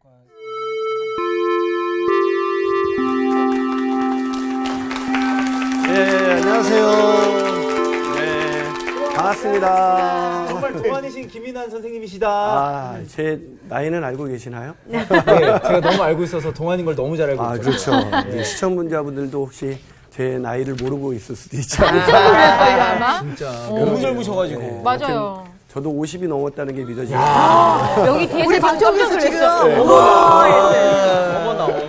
네, 안녕하세요. 네, 반갑습니다. 정말 동안이신 김인환 선생님이시다. 제 나이는 알고 계시나요? 네, 제가 너무 알고 있어서 동안인 걸 너무 잘 알고 있어요. 그렇죠. 네, 시청자분들도 혹시 제 나이를 모르고 있을 수도 있죠. 아마? 진짜 너무 젊으셔가지고. 네. 맞아요. 저도 50이 넘었다는 게 믿어지죠. 여기 대세 방청에서 그랬어.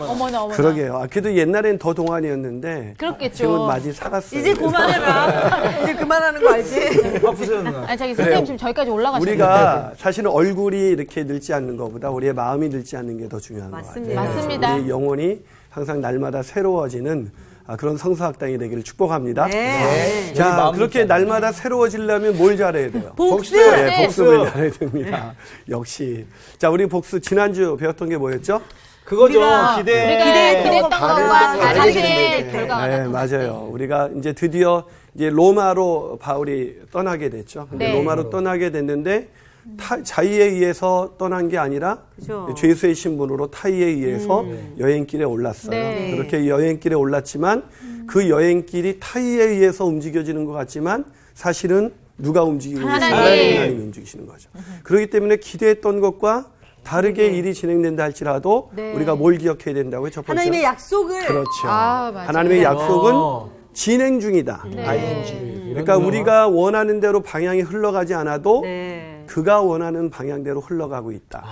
어머나. 그러게요. 그래도 옛날엔 더 동안이었는데 그렇겠죠. 지금은 많이 사갔어요. 이제 그만해라. 이제 그만하는 거 알지? 바쁘세요 누나. 아니, 자기 선생님 지금 저기까지 올라가셨는데. 우리가 사실은 얼굴이 이렇게 늙지 않는 것보다 우리의 마음이 늙지 않는 게 더 중요한 것 같아요. 맞습니다. 우리의 영혼이 항상 날마다 새로워지는 그런 성서학당이 되기를 축복합니다. 네. 자, 그렇게 날마다 새로워지려면 뭘 잘해야 돼요? 복습! 네, 복습을 잘해야 됩니다. 역시. 자, 우리 복습 지난주 배웠던 게 뭐였죠? 그거죠. 우리가 기대했던 것과 다르게 다르게 결과가 네, 맞아요. 우리가 이제 드디어 이제 로마로 바울이 떠나게 됐죠. 근데 네. 로마로 떠나게 됐는데 자의에 의해서 떠난 게 아니라 그죠. 죄수의 신분으로 타의에 의해서 여행길에 올랐어요. 네. 그렇게 여행길에 올랐지만 그 여행길이 타의에 의해서 움직여지는 것 같지만 사실은 누가 움직이고 하나님. 하나님이 움직이시는 거죠. 그렇기 때문에 기대했던 것과 다르게 일이 진행된다 할지라도 네. 우리가 뭘 기억해야 된다고요? 첫 번째. 하나님의 약속을. 그렇죠. 맞아요. 하나님의 약속은 진행 중이다. 네. 그러니까 우리가 원하는 대로 방향이 흘러가지 않아도 네. 그가 원하는 방향대로 흘러가고 있다.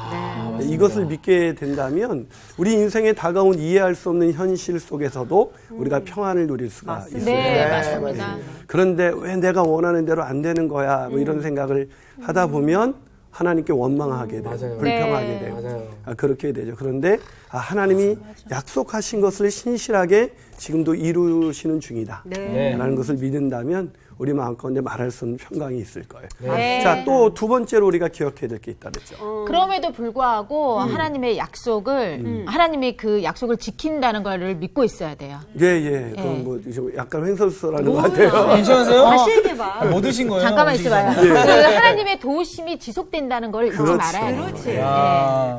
이것을 믿게 된다면 우리 인생에 다가온 이해할 수 없는 현실 속에서도 우리가 평안을 누릴 수가 있어요. 네, 맞습니다. 그런데 왜 내가 원하는 대로 안 되는 거야? 뭐 이런 생각을 하다 보면 하나님께 원망하게 되고 맞아요. 불평하게 네. 되고 맞아요. 그렇게 되죠. 그런데 하나님이 약속하신 것을 신실하게 지금도 이루시는 중이다. 네. 라는 것을 믿는다면 우리 마음 가운데 말할 수 없는 평강이 있을 거예요. 네. 자, 또 두 번째로 우리가 기억해야 될 게 있다 그랬죠. 그럼에도 불구하고 하나님의 약속을 하나님이 그 약속을 지킨다는 거를 믿고 있어야 돼요. 예. 그건 뭐 좀 약간 횡설수설하는 것 같아요. 괜찮으세요? 다시 얘기해봐. 뭐 드신 거예요? 잠깐만 음식이 있어봐요. 전에? 그 하나님의 도우심이 지속된다는 걸 잊지 그렇지. 말아야 돼요. 그렇지.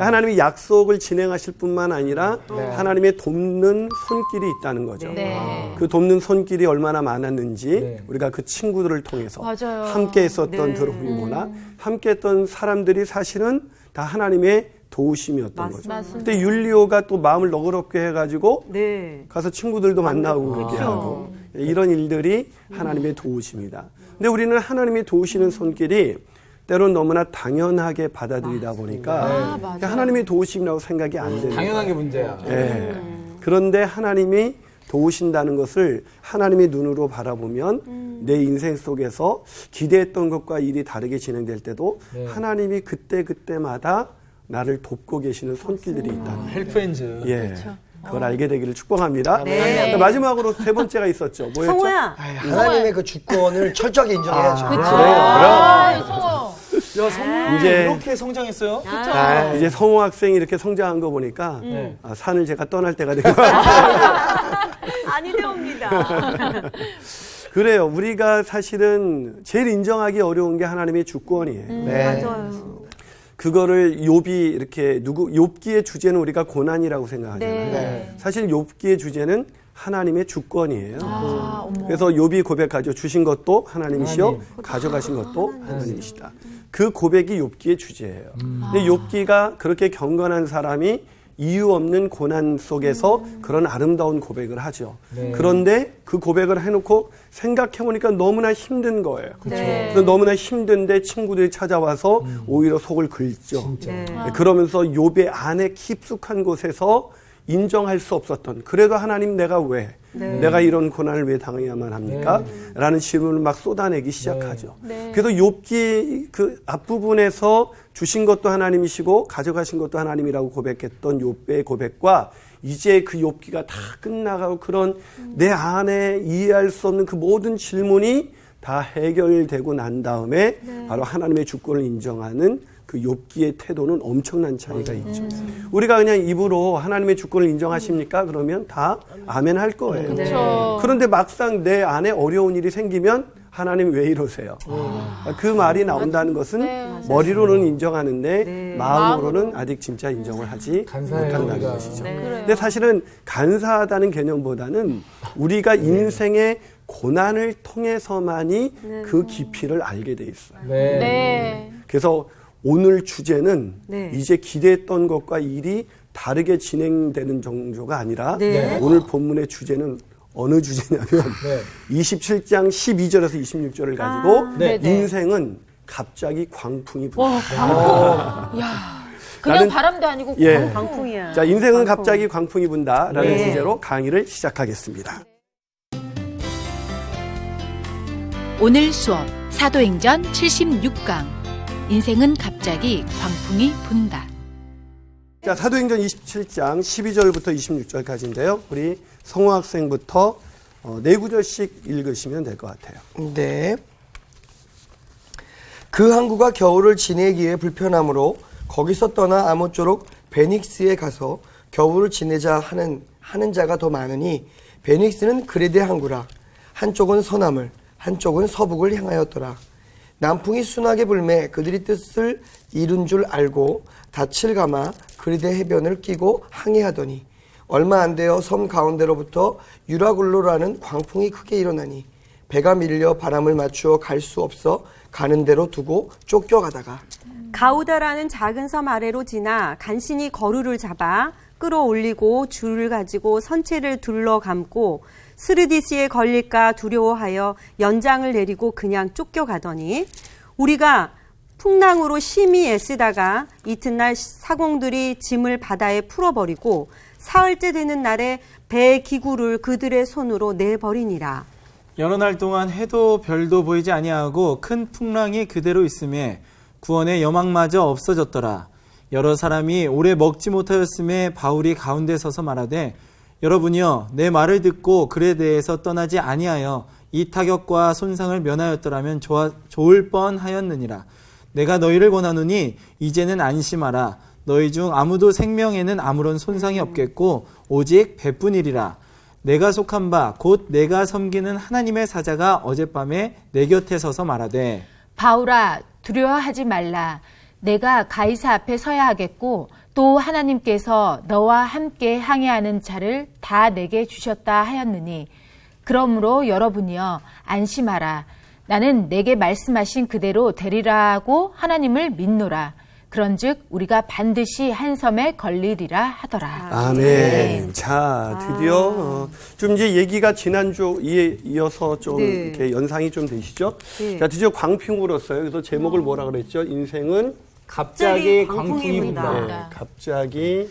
하나님이 약속을 진행하실 뿐만 아니라 하나님의 돕는 손길이 있다는 거죠. 네. 그 돕는 손길이 얼마나 많았는지 네. 우리가 그 친구들을 통해서 맞아요. 함께 있었던 드로피모나 함께 했던 사람들이 사실은 다 하나님의 도우심이었던 거죠. 맞습니다. 그때 율리오가 또 마음을 너그럽게 해가지고 네. 가서 친구들도 만나고 그렇게 하고 이런 일들이 하나님의 도우심이다. 근데 우리는 하나님이 도우시는 손길이 때론 너무나 당연하게 받아들이다 보니까 맞아요. 하나님의 도우심이라고 생각이 안 되는 당연한 게 거예요. 문제야. 예. 그런데 하나님이 도우신다는 것을 하나님의 눈으로 바라보면 내 인생 속에서 기대했던 것과 일이 다르게 진행될 때도 하나님이 그때마다 나를 돕고 계시는 손길들이 있다는 헬프엔즈. 예. 그걸 알게 되기를 축복합니다. 네. 자, 마지막으로 세 번째가 있었죠. 뭐였죠? 성호야. 하나님의 그 주권을 철저하게 인정해야죠. 야, 성우 이제- 이렇게 성장했어요? 이제 성호 학생이 이렇게 성장한 거 보니까 산을 제가 떠날 때가 된 것 같아요. 아니되옵니다. 그래요. 우리가 사실은 제일 인정하기 어려운 게 하나님의 주권이에요. 맞아요. 그거를 욥이 이렇게 욥기의 주제는 우리가 고난이라고 생각하잖아요. 네. 사실 욥기의 주제는 하나님의 주권이에요. 어머. 그래서 욥이 고백하죠. 주신 것도 하나님이시요, 가져가신 것도 하나님이시다. 그 고백이 욥기의 주제예요. 근데 욥기가 그렇게 경건한 사람이 이유 없는 고난 속에서 그런 아름다운 고백을 하죠. 그런데 그 고백을 해놓고 생각해보니까 너무나 힘든 거예요. 그래서 너무나 힘든데 친구들이 찾아와서 오히려 속을 긁죠. 그러면서 욥의 안에 깊숙한 곳에서 인정할 수 없었던, 그래도 하나님 내가 왜 내가 이런 고난을 왜 당해야만 합니까? 라는 질문을 막 쏟아내기 시작하죠. 그래서 욥기 그 앞부분에서 주신 것도 하나님이시고 가져가신 것도 하나님이라고 고백했던 욥의 고백과 이제 그 욥기가 다 끝나가고 그런 내 안에 이해할 수 없는 그 모든 질문이 다 해결되고 난 다음에 바로 하나님의 주권을 인정하는 그 욥기의 태도는 엄청난 차이가 있죠. 우리가 그냥 입으로 하나님의 주권을 인정하십니까? 그러면 다 아멘 할 거예요. 그렇죠. 그런데 막상 내 안에 어려운 일이 생기면 하나님 왜 이러세요? 그 말이 나온다는 것은 머리로는 인정하는데 마음으로는 아직 진짜 인정을 하지 못한다는 것이죠. 근데 사실은 간사하다는 개념보다는 우리가 인생의 고난을 통해서만이 그 깊이를 알게 돼 있어요. 네. 그래서 오늘 주제는 네. 이제 기대했던 것과 일이 다르게 진행되는 정도가 아니라 네. 오늘 본문의 주제는 어느 주제냐면 27장 12절에서 26절을 가지고 네. 인생은 갑자기 광풍이 분다. 와, 광풍. 야, 그냥 나는- 바람도 아니고 예. 광풍이야. 자, 인생은 광풍. 갑자기 광풍이 분다라는 네. 주제로 강의를 시작하겠습니다. 오늘 수업 사도행전 76강 인생은 갑자기 광풍이 분다. 자, 사도행전 27장 12절부터 26절까지인데요. 우리 성호 학생부터 4구절씩 읽으시면 될 것 같아요. 네. 그 항구가 겨울을 지내기에 불편하므로 거기서 떠나 아모쪼록 베닉스에 가서 겨울을 지내자 하는 자가 더 많으니 베닉스는 그레데 항구라. 한쪽은 서남을 한쪽은 서북을 향하였더라. 남풍이 순하게 불매 그들이 뜻을 이룬 줄 알고 닻을 감아 그리데 해변을 끼고 항해하더니 얼마 안 되어 섬 가운데로부터 유라굴로라는 광풍이 크게 일어나니 배가 밀려 바람을 맞추어 갈 수 없어 가는 대로 두고 쫓겨가다가 가우다라는 작은 섬 아래로 지나 간신히 거루를 잡아 끌어올리고 줄을 가지고 선체를 둘러 감고 스르디스에 걸릴까 두려워하여 연장을 내리고 그냥 쫓겨가더니 우리가 풍랑으로 심히 애쓰다가 이튿날 사공들이 짐을 바다에 풀어버리고 사흘째 되는 날에 배 기구를 그들의 손으로 내버리니라. 여러 날 동안 해도 별도 보이지 아니하고 큰 풍랑이 그대로 있음에 구원의 여망마저 없어졌더라. 여러 사람이 오래 먹지 못하였음에 바울이 가운데 서서 말하되 여러분이여 내 말을 듣고 글에 대해서 떠나지 아니하여 이 타격과 손상을 면하였더라면 좋을 뻔하였느니라. 내가 너희를 권하노니 이제는 안심하라. 너희 중 아무도 생명에는 아무런 손상이 없겠고 오직 배뿐이리라. 내가 속한 바 곧 내가 섬기는 하나님의 사자가 어젯밤에 내 곁에 서서 말하되 바울아 두려워하지 말라. 내가 가이사 앞에 서야 하겠고 또 하나님께서 너와 함께 항해하는 자를 다 내게 주셨다 하였느니 그러므로 여러분이여 안심하라. 나는 내게 말씀하신 그대로 되리라 고 하나님을 믿노라. 그런즉 우리가 반드시 한 섬에 걸리리라 하더라. 아멘. 자, 드디어 좀 이제 얘기가 지난주에 이어서 좀 네. 이렇게 연상이 좀 되시죠? 네. 자, 드디어 광풍이 불었어요. 그래서 제목을 뭐라 그랬죠? 인생은 갑자기 광풍이 광풍이 분다. 분다. 네, 갑자기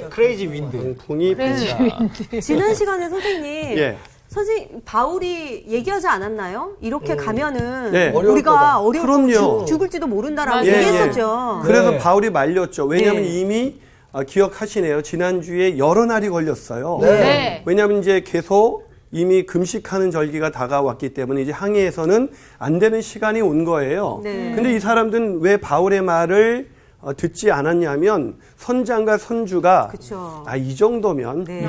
크레이지 윈드. 광풍이 분다. 지난 시간에 선생님, 예. 선생님 바울이 얘기하지 않았나요? 이렇게 가면은 네. 우리가 어려울 그럼요. 죽을지도 모른다라고 맞아요. 얘기했었죠. 그래서 네. 바울이 말렸죠. 왜냐하면 네. 이미 기억하시네요. 지난주에 여러 날이 걸렸어요. 네. 왜냐하면 이제 계속 이미 금식하는 절기가 다가왔기 때문에 이제 항해에서는 안 되는 시간이 온 거예요. 네. 근데 이 사람들은 왜 바울의 말을 듣지 않았냐면 선장과 선주가 그쵸. 이 정도면 네.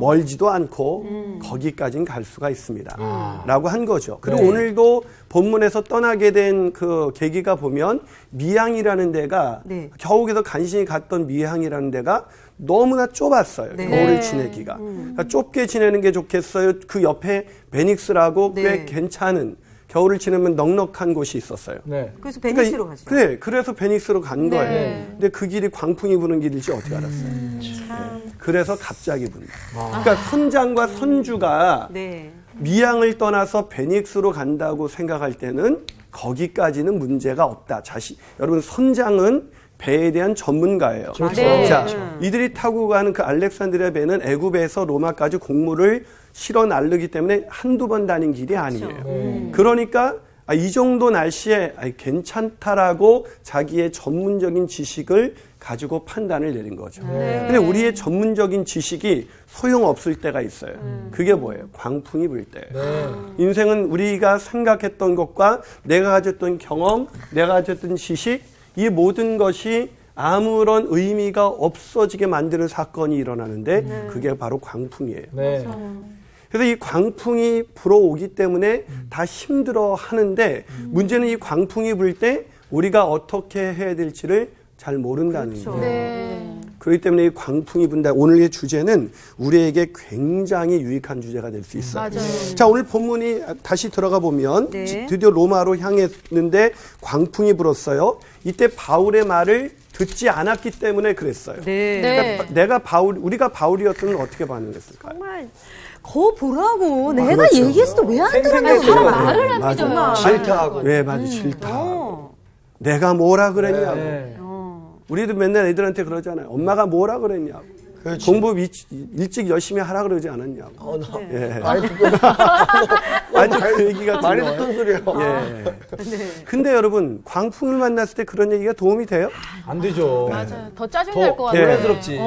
멀지도 않고 거기까지는 갈 수가 있습니다. 라고 한 거죠. 그리고 오늘도 본문에서 떠나게 된 그 계기가 보면 미항이라는 데가 네. 겨우에서 간신히 갔던 미항이라는 데가 너무나 좁았어요. 네. 겨울을 지내기가. 그러니까 좁게 지내는 게 좋겠어요. 그 옆에 베닉스라고 꽤 네. 괜찮은 겨울을 지내면 넉넉한 곳이 있었어요. 네. 그래서 베니스로 가죠. 그래, 그래서 베닉스로 간 네. 거예요. 근데 그 길이 광풍이 부는 길일지 어떻게 알았어요? 네. 그래서 갑자기 분다. 그러니까 선장과 선주가 네. 미항을 떠나서 베닉스로 간다고 생각할 때는 거기까지는 문제가 없다. 여러분 선장은 배에 대한 전문가예요. 네. 자, 이들이 타고 가는 그 알렉산드리아 배는 애굽에서 로마까지 곡물을 실어 나르기 때문에 한두 번 다닌 길이 아니에요. 그러니까 이 정도 날씨에 괜찮다라고 자기의 전문적인 지식을 가지고 판단을 내린 거죠. 근데 우리의 전문적인 지식이 소용없을 때가 있어요. 그게 뭐예요? 광풍이 불 때예요. 인생은 우리가 생각했던 것과 내가 가졌던 경험, 내가 가졌던 지식, 이 모든 것이 아무런 의미가 없어지게 만드는 사건이 일어나는데 그게 바로 광풍이에요. 네. 그래서 이 광풍이 불어오기 때문에 다 힘들어 하는데 문제는 이 광풍이 불 때 우리가 어떻게 해야 될지를 잘 모른다는 거예요. 네. 그렇기 때문에 이 광풍이 분다. 오늘의 주제는 우리에게 굉장히 유익한 주제가 될 수 있어요. 맞아요. 자, 오늘 본문이 다시 들어가 보면 네. 드디어 로마로 향했는데 광풍이 불었어요. 이때 바울의 말을 듣지 않았기 때문에 그랬어요. 네. 네. 그러니까 우리가 바울이었으면 어떻게 반응했을까요? 정말 거 보라고 내가 그렇죠. 얘기했을 때 왜 안 들었냐고. 사람 맞아요. 말을 안 맞아. 믿어요. 싫다하고. 왜 맞아 싫다. 어. 내가 뭐라 그랬냐고. 네. 우리도 맨날 애들한테 그러잖아요. 엄마가 뭐라 그랬냐고. 그렇지. 공부 일찍 열심히 하라 그러지 않았냐고. 예. 많이 듣던 아주 그 얘기가 많이 들려요. 듣던 소리예요. 예. 근데 여러분 광풍을 만났을 때 그런 얘기가 도움이 돼요? 안 되죠. 맞아요. 더 짜증날 것 더 같아요. 혼란스럽지.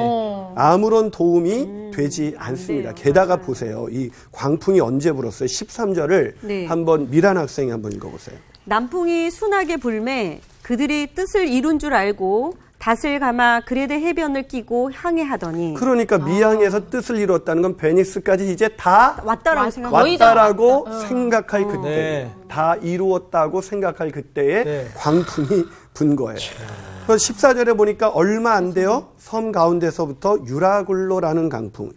아무런 도움이 되지 않습니다. 게다가 보세요. 이 광풍이 언제 불었어요? 13절을 네. 한번 미란 학생이 한번 읽어보세요. 남풍이 순하게 불매 그들이 뜻을 이룬 줄 알고 닷을 감아 그레데 해변을 끼고 항해하더니 그러니까 미항에서 뜻을 이뤘다는 건 베니스까지 이제 다 왔다라고 생각해요. 거의 다 왔다라고 생각할 그때, 네. 다 이루었다고 생각할 그때에 네. 광풍이 분 거예요. 그래서 14절에 보니까 얼마 안 돼요. 섬 가운데서부터 유라굴로라는 광풍.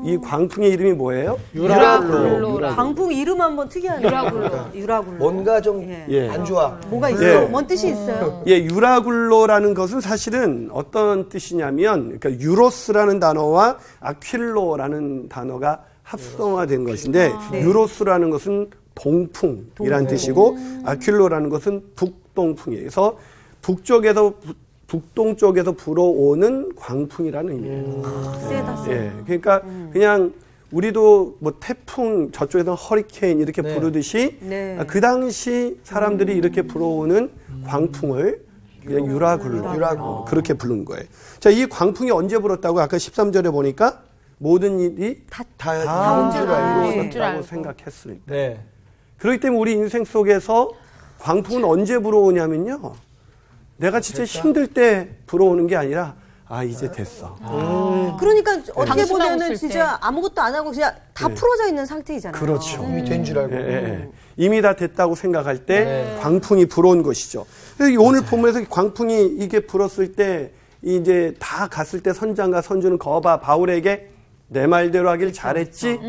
이 광풍의 이름이 뭐예요? 유라굴로라. 광풍 이름 한번 특이하네요. 유라굴로. 유라굴로. 뭔가 좀 예. 안 좋아. 뭐가 있어? 예. 뭔 뜻이 있어요? 예, 유라굴로라는 것은 사실은 어떤 뜻이냐면, 그러니까 유로스라는 단어와 아퀼로라는 단어가 합성화된 것인데, 유로스라는 것은 동풍이라는 뜻이고, 아퀼로라는 것은 북동풍이에요. 그래서 북동쪽에서 불어오는 광풍이라는 의미예요. 세다. 예, 그러니까 그냥 우리도 뭐 태풍 저쪽에서 허리케인 이렇게 네. 부르듯이 네. 그 당시 사람들이 이렇게 불어오는 광풍을 그냥 유라굴로 그렇게 부른 거예요. 자, 이 광풍이 언제 불었다고 아까 13절에 보니까 모든 일이 다 온 줄 알고. 이루어졌다고 생각했을 때. 네. 그렇기 때문에 우리 인생 속에서 광풍은 언제 불어오냐면요. 내가 진짜 힘들 때 불어오는 게 아니라 이제 됐어. 그러니까 어떻게 방심하고 보면은 있을 진짜 아무것도 안 하고 그냥 다 풀어져 있는 상태이잖아요. 그렇죠. 이미 된 줄 알고. 예, 예. 이미 다 됐다고 생각할 때 네. 광풍이 불어온 것이죠. 그래서 오늘 본문에서 광풍이 이게 불었을 때 이제 다 갔을 때 선장과 선주는 거봐 바울에게 내 말대로 하길 잘했지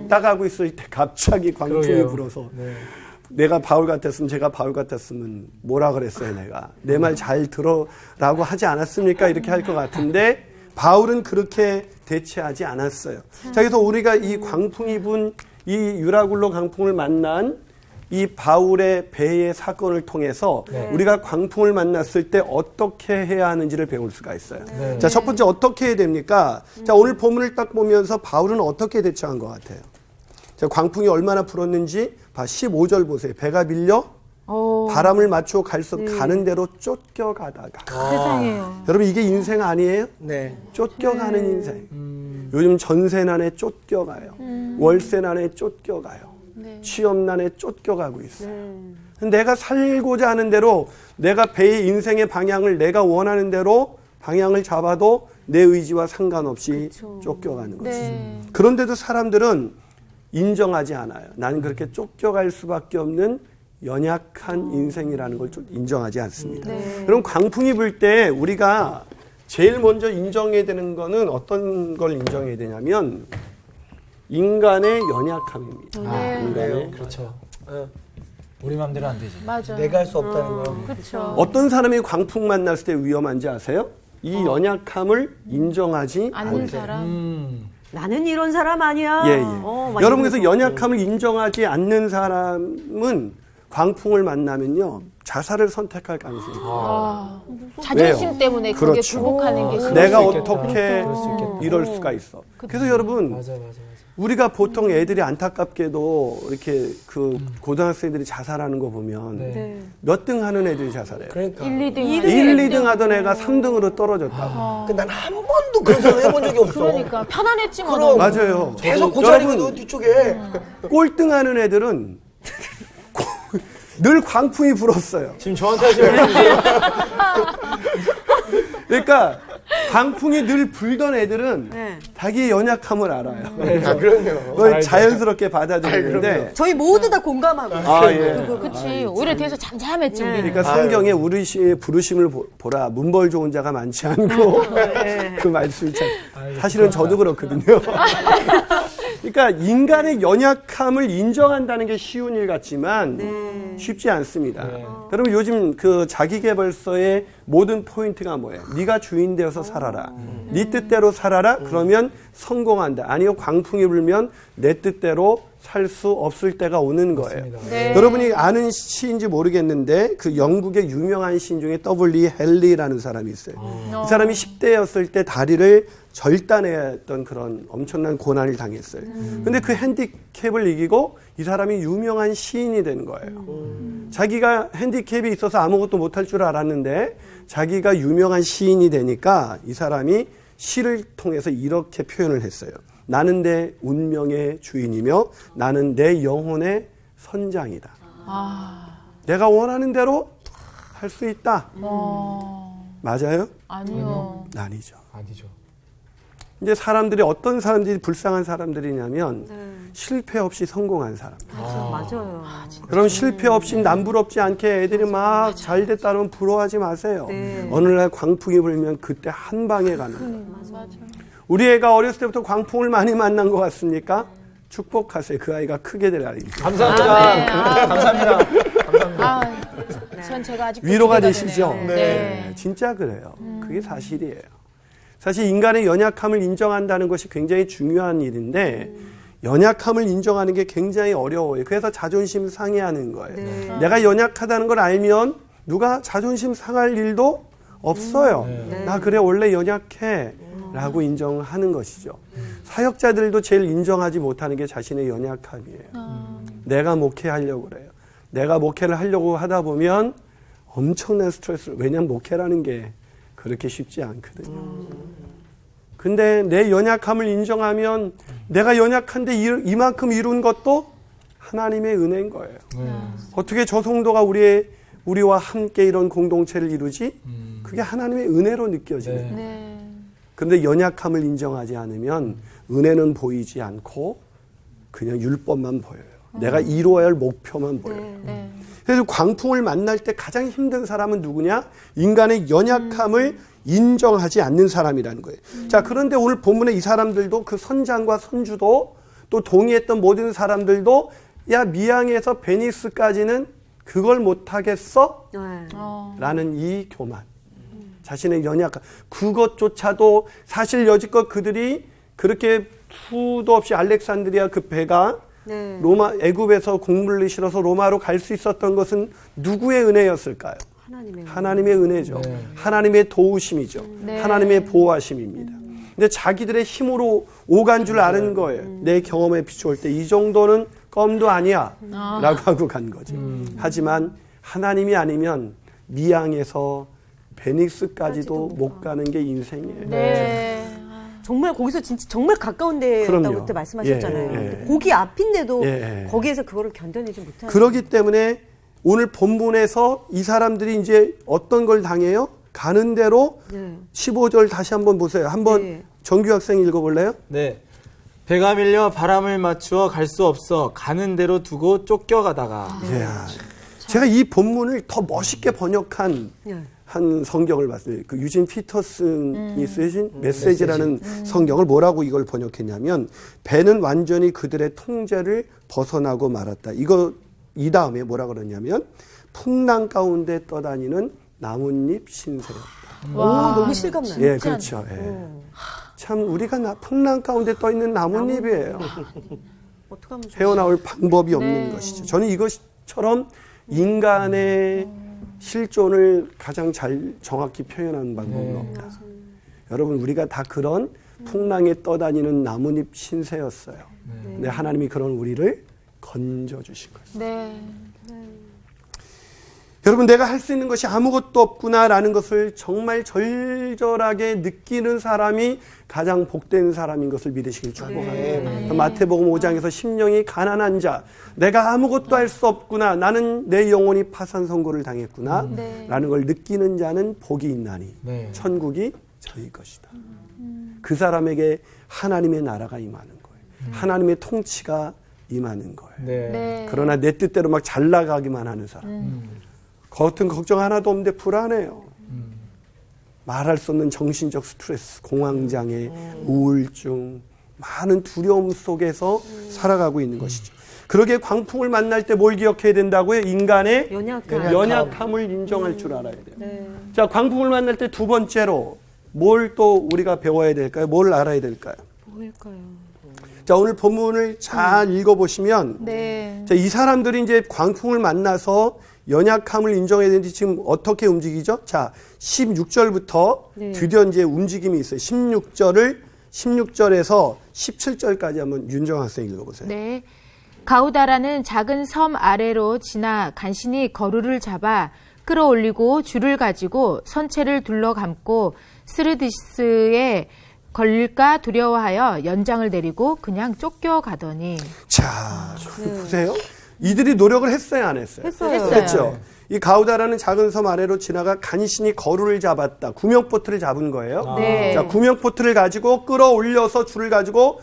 딱 하고 있을 때 갑자기 광풍이 그러게요. 불어서 네. 내가 바울 같았으면 제가 바울 같았으면 뭐라 그랬어요 내가 내 말 잘 들어라고 하지 않았습니까 이렇게 할 것 같은데 바울은 그렇게 대체하지 않았어요. 자, 그래서 우리가 이 광풍이 분 이 유라굴로 광풍을 만난 이 바울의 배의 사건을 통해서 우리가 광풍을 만났을 때 어떻게 해야 하는지를 배울 수가 있어요. 네. 자, 첫 번째 어떻게 해야 됩니까? 자, 오늘 본문을 딱 보면서 바울은 어떻게 대처한 것 같아요? 자, 광풍이 얼마나 불었는지 15절 보세요. 배가 밀려 바람을 맞추어 가는 대로 쫓겨가다가. 세상에요. 여러분 이게 인생 아니에요? 네. 쫓겨가는 인생. 요즘 전세난에 쫓겨가요. 월세난에 쫓겨가요. 취업난에 쫓겨가고 있어요. 내가 살고자 하는 대로 내가 배의 인생의 방향을 내가 원하는 대로 방향을 잡아도 내 의지와 상관없이 쫓겨가는 것이죠. 네. 그런데도 사람들은 인정하지 않아요. 나는 그렇게 쫓겨갈 수밖에 없는 연약한 인생이라는 걸 좀 인정하지 않습니다. 그럼 광풍이 불 때 우리가 제일 먼저 인정해야 되는 거는 어떤 걸 인정해야 되냐면 인간의 연약함입니다. 인간의. 그렇죠. 우리 마음대로 안 되지. 맞아. 내가 할 수 없다는 거. 그렇죠. 어떤 사람이 광풍 만났을 때 위험한지 아세요? 이 연약함을 인정하지 않는 못해요. 사람. 나는 이런 사람 아니야. 예, 예. 막 여러분 그래서 이러면서. 연약함을 인정하지 않는 사람은 광풍을 만나면요 자살을 선택할 가능성이 있어요. 자존심 왜요? 때문에 그게 그렇죠. 굴복하는 게 내가 수 있겠다. 어떻게 그럴 수 있겠다. 이럴 수가 있어. 그래서 여러분 맞아. 우리가 보통 애들이 안타깝게도 이렇게 그 고등학생들이 자살하는 거 보면 네. 몇 등 하는 애들이 자살해요. 그러니까. 1, 2등. 1, 2등 하던 애가 3등으로 떨어졌다고. 난 한 번도 그런 생각 해본 적이 없어. 그러니까 편안했지 뭐. 그럼. 맞아요. 계속 그 자리거든, 여러분 뒤쪽에. 꼴등하는 애들은 늘 광풍이 불었어요. 지금 저한테 하시는 말씀이 그러니까 광풍이 늘 불던 애들은 네. 자기의 연약함을 알아요. 아, 그럼요. 그걸 자연스럽게 받아들이는데 저희 모두 다 공감하고 있어요. 아, 예. 그치. 오히려 뒤에서 잠잠했지, 우리는. 그러니까 성경에 우리 부르심을 보라 문벌 좋은 자가 많지 않고 그 말씀이 참 사실은 저도 그렇거든요. 그러니까 인간의 연약함을 인정한다는 게 쉬운 일 같지만 쉽지 않습니다. 여러분 요즘 그 자기계발서의 모든 포인트가 뭐예요? 네가 주인 되어서 살아라. 네 뜻대로 살아라. 그러면 성공한다. 아니요 광풍이 불면 내 뜻대로 살 수 없을 때가 오는 거예요. 네. 여러분이 아는 시인지 모르겠는데 그 영국의 유명한 시인 중에 W. 헨리라는 사람이 있어요. 이 사람이 10대였을 때 다리를 절단했던 그런 엄청난 고난을 당했어요. 근데 그 핸디캡을 이기고 이 사람이 유명한 시인이 된 거예요. 자기가 핸디캡이 있어서 아무것도 못할 줄 알았는데 자기가 유명한 시인이 되니까 이 사람이 시를 통해서 이렇게 표현을 했어요. 나는 내 운명의 주인이며 나는 내 영혼의 선장이다. 내가 원하는 대로 할 수 있다. 맞아요? 아니요. 아니죠. 아니죠. 이제 사람들이 어떤 사람들이 불쌍한 사람들이냐면 실패 없이 성공한 사람. 맞아요. 그럼 실패 없이 남부럽지 않게 애들이 막 잘 됐다면 부러워하지 마세요. 어느 날 광풍이 불면 그때 한 방에 가는 거예요. 우리 애가 어렸을 때부터 광풍을 많이 만난 것 같습니까? 축복하세요. 그 아이가 크게 될 아이입니다. 감사합니다. 감사합니다. 아, 전 제가 아직 위로가 되시죠? 네. 진짜 그래요. 그게 사실이에요. 사실 인간의 연약함을 인정한다는 것이 굉장히 중요한 일인데 연약함을 인정하는 게 굉장히 어려워요. 그래서 자존심 상해하는 거예요. 내가 연약하다는 걸 알면 누가 자존심 상할 일도 없어요. 나 그래 원래 연약해 라고 인정하는 것이죠. 사역자들도 제일 인정하지 못하는 게 자신의 연약함이에요. 내가 목회하려고 그래요. 내가 목회를 하려고 하다 보면 엄청난 스트레스를, 왜냐하면 목회라는 게 그렇게 쉽지 않거든요. 근데 내 연약함을 인정하면 내가 연약한데 이만큼 이룬 것도 하나님의 은혜인 거예요. 어떻게 저 성도가 우리와 함께 이런 공동체를 이루지? 그게 하나님의 은혜로 느껴지는 거예요. 그런데 연약함을 인정하지 않으면 은혜는 보이지 않고 그냥 율법만 보여요. 내가 이루어야 할 목표만 보여요. 그래서 광풍을 만날 때 가장 힘든 사람은 누구냐? 인간의 연약함을 인정하지 않는 사람이라는 거예요. 자, 그런데 오늘 본문에 이 사람들도 그 선장과 선주도 또 동의했던 모든 사람들도 야, 미양에서 베니스까지는 그걸 못하겠어? 라는 이 교만. 자신의 연약함. 그것조차도 사실 여지껏 그들이 그렇게 수도 없이 알렉산드리아 그 배가 로마 애굽에서 곡물을 실어서 로마로 갈 수 있었던 것은 누구의 은혜였을까요? 하나님의 은혜죠. 하나님의 도우심이죠. 하나님의 보호하심입니다. 근데 자기들의 힘으로 오간 줄 아는 거예요. 내 경험에 비추올 때 이 정도는 껌도 아니야 라고 하고 간 거죠. 하지만 하나님이 아니면 미양에서 베닉스까지도 못 가는 게 인생이에요. 네. 정말 거기서 진짜 정말 가까운 데였다고 그때 말씀하셨잖아요. 근데 거기 앞인데도 거기에서 그거를 견뎌내지 못하는. 그렇기 때문에 오늘 본문에서 이 사람들이 이제 어떤 걸 당해요? 가는 대로 15절 다시 한번 보세요. 한번 정규 학생 읽어볼래요? 네. 배가 밀려 바람을 맞추어 갈 수 없어 가는 대로 두고 쫓겨가다가. 이야, 제가 이 본문을 더 멋있게 번역한 한 성경을 봤어요. 그 유진 피터슨이 쓰신 메시지라는 성경을 뭐라고 이걸 번역했냐면 배는 완전히 그들의 통제를 벗어나고 말았다. 이 다음에 뭐라 그러냐면 풍랑 가운데 떠다니는 나뭇잎 신세였다. 와, 너무 실감나요. 예, 그렇죠. 예. 참 우리가 풍랑 가운데 떠 있는 나뭇잎이에요. 어떡하면 헤어나올 방법이 없는 것이죠. 저는 이것처럼 인간의 실존을 가장 잘 정확히 표현하는 방법은 없다. 여러분 우리가 다 그런 풍랑에 떠다니는 나뭇잎 신세였어요. 근데 하나님이 그런 우리를 건져주신 것입니다. 여러분 내가 할 수 있는 것이 아무것도 없구나라는 것을 정말 절절하게 느끼는 사람이 가장 복된 사람인 것을 믿으시길 축복합니다. 마태복음 5장에서 심령이 가난한 자, 내가 아무것도 할 수 없구나, 나는 내 영혼이 파산 선고를 당했구나 라는 걸 느끼는 자는 복이 있나니 천국이 저희 것이다. 그 사람에게 하나님의 나라가 임하는 거예요. 하나님의 통치가 임하는 거예요. 네. 네. 그러나 내 뜻대로 막 잘 나가기만 하는 사람. 겉은 걱정 하나도 없는데 불안해요. 말할 수 없는 정신적 스트레스, 공황장애, 우울증, 많은 두려움 속에서 살아가고 있는 것이죠. 그러기에 광풍을 만날 때 뭘 기억해야 된다고요? 인간의 연약함을 인정할 줄 알아야 돼요. 네. 자, 광풍을 만날 때 두 번째로 뭘 또 우리가 배워야 될까요? 뭘 알아야 될까요? 뭘까요? 자, 오늘 본문을 잘 읽어보시면 네. 자, 이 사람들이 이제 광풍을 만나서 연약함을 인정해야 되는데 지금 어떻게 움직이죠? 자, 16절부터 네. 드디어 이제 움직임이 있어요. 16절에서 17절까지 한번 윤정 학생 읽어보세요. 네. 가우다라는 작은 섬 아래로 지나 간신히 거루를 잡아 끌어올리고 줄을 가지고 선체를 둘러감고 스르디스에 걸릴까 두려워하여 연장을 내리고 그냥 쫓겨가더니. 자, 보세요. 이들이 노력을 했어요, 안 했어요? 했어요. 했죠. 이 가우다라는 작은 섬 아래로 지나가 간신히 거루를 잡았다. 구명보트를 잡은 거예요. 네. 자, 구명보트를 가지고 끌어올려서 줄을 가지고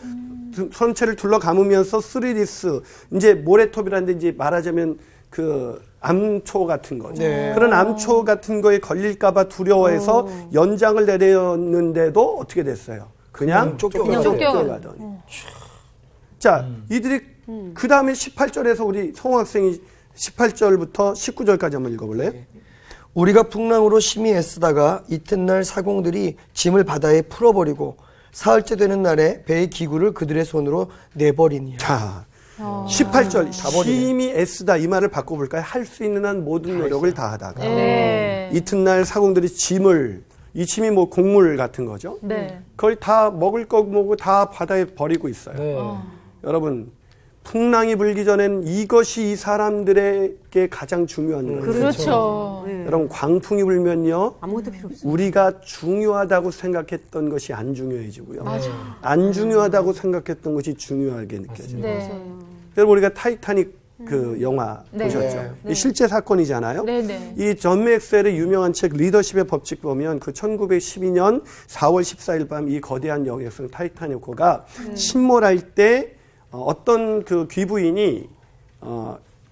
선체를 둘러 감으면서 스리디스, 이제 모래톱이라는데 이제 말하자면 그 암초 같은 거죠. 네. 그런 암초 같은 거에 걸릴까봐 두려워해서 연장을 내렸는데도 어떻게 됐어요? 그냥 쫓겨가더니. 자, 이들이 그 다음에 18절에서 우리 성호 학생이 18절부터 19절까지 한번 읽어볼래요? 우리가 풍랑으로 심히 애쓰다가 이튿날 사공들이 짐을 바다에 풀어버리고 사흘째 되는 날에 배의 기구를 그들의 손으로 내버리니라. 자, 18절 심히 애쓰다 이 말을 바꿔볼까요? 할 수 있는 한 모든 노력을 다하다가 네. 이튿날 사공들이 짐을, 이 짐이 뭐 곡물 같은 거죠. 네. 거의 다 먹을 거 뭐고 다 바다에 버리고 있어요. 네. 여러분, 풍랑이 불기 전엔 이것이 이 사람들에게 가장 중요한 거예요. 그렇죠. 여러분, 광풍이 불면요, 아무것도 필요 없어요. 우리가 중요하다고 생각했던 것이 안 중요해지고요. 안 중요하다고 생각했던 것이 중요하게 느껴져요. 네. 여러분, 우리가 타이타닉 그 영화 네. 보셨죠? 네. 이 실제 사건이잖아요. 네, 네. 이 존 맥스웰의 유명한 책 리더십의 법칙 보면 그 1912년 4월 14일 밤 이 거대한 여객선 타이타닉호가 침몰할 때 어떤 그 귀부인이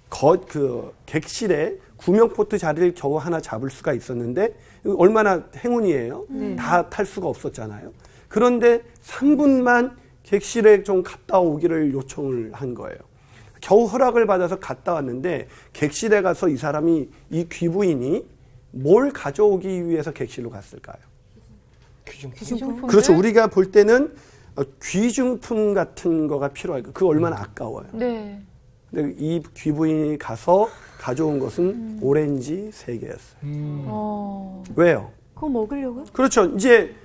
그 객실에 구명포트 자리를 겨우 하나 잡을 수가 있었는데 얼마나 행운이에요. 다 탈 수가 없었잖아요. 그런데 3분만 객실에 좀 갔다 오기를 요청을 한 거예요. 겨우 허락을 받아서 갔다 왔는데 객실에 가서 이 사람이, 이 귀부인이 뭘 가져오기 위해서 객실로 갔을까요? 귀중품. 그렇죠. 우리가 볼 때는 귀중품 같은 거가 필요할 거예요. 그거 얼마나 아까워요. 네. 근데 이 귀부인이 가서 가져온 것은 오렌지 3개였어요. 왜요? 그거 먹으려고요? 그렇죠. 이제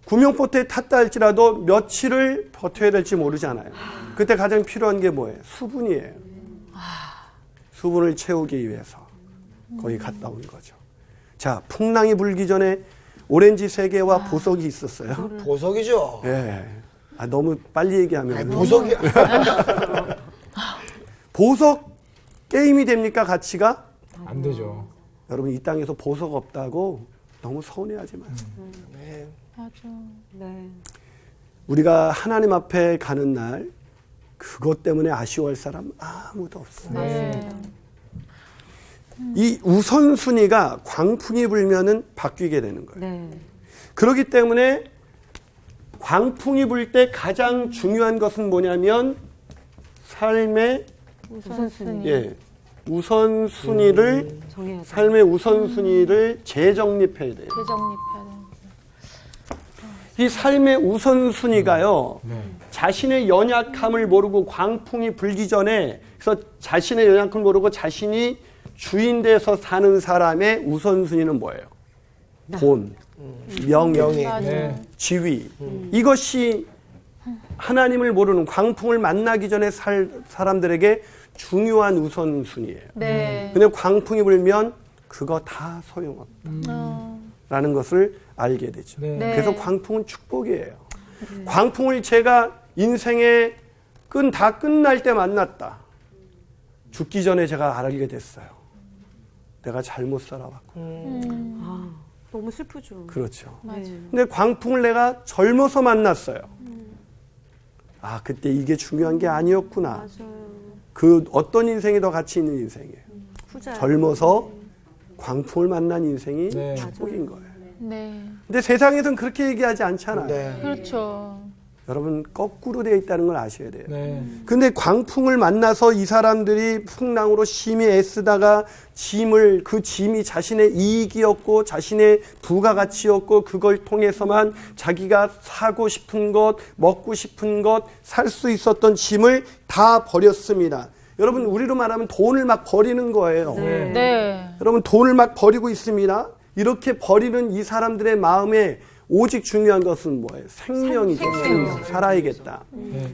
구명보트에 탔다 할지라도 며칠을 버텨야 될지 모르잖아요. 그때 가장 필요한 게 뭐예요? 수분이에요. 수분을 채우기 위해서 거기 갔다 온 거죠. 자, 풍랑이 불기 전에 오렌지 3개와 보석이 있었어요. 보석이죠. 예. 아, 너무 빨리 얘기하면. 보석이 보석 게임이 됩니까? 가치가? 안 되죠. 여러분, 이 땅에서 보석 없다고 너무 서운해하지 마세요. 맞아. 네. 우리가 하나님 앞에 가는 날 그것 때문에 아쉬워할 사람 아무도 없어요. 네. 이 우선순위가 광풍이 불면은 바뀌게 되는 거예요. 네. 그렇기 때문에 광풍이 불 때 가장 중요한 것은 뭐냐면 삶의 우선순위. 우선순위를 정해야 돼. 삶의 우선순위를 재정립해야 돼요. 재정립해야 되는. 이 삶의 우선순위가요. 자신의 연약함을 모르고 광풍이 불기 전에 그래서 자신의 연약함을 모르고 자신이 주인 돼서 사는 사람의 우선순위는 뭐예요? 돈, 명예, 맞아. 지위. 이것이 하나님을 모르는 광풍을 만나기 전에 살 사람들에게 중요한 우선순위예요. 네. 근데 광풍이 불면 그거 다 소용없다. 라는 것을 알게 되죠. 네. 네. 그래서 광풍은 축복이에요. 광풍을 제가 인생의 끈 다 끝날 때 만났다. 죽기 전에 제가 알게 됐어요. 내가 잘못 살아왔고. 너무 슬프죠. 그렇죠. 맞아요. 근데 광풍을 내가 젊어서 만났어요. 아, 그때 이게 중요한 게 아니었구나. 맞아요. 그 어떤 인생이 더 가치 있는 인생이에요. 후자. 젊어서 광풍을 만난 인생이 네. 축복인 거예요. 네. 근데 세상에선 그렇게 얘기하지 않잖아요. 네. 그렇죠. 여러분 거꾸로 되어 있다는 걸 아셔야 돼요. 네. 근데 광풍을 만나서 이 사람들이 풍랑으로 심히 애쓰다가 그 짐이 자신의 이익이었고 자신의 부가가치였고 그걸 통해서만 자기가 사고 싶은 것, 먹고 싶은 것, 살 수 있었던 짐을 다 버렸습니다. 여러분 우리로 말하면 돈을 막 버리는 거예요. 네. 여러분 돈을 막 버리고 있습니다. 이렇게 버리는 이 사람들의 마음에 오직 중요한 것은 뭐예요? 생명이죠. 생명. 살아야겠다.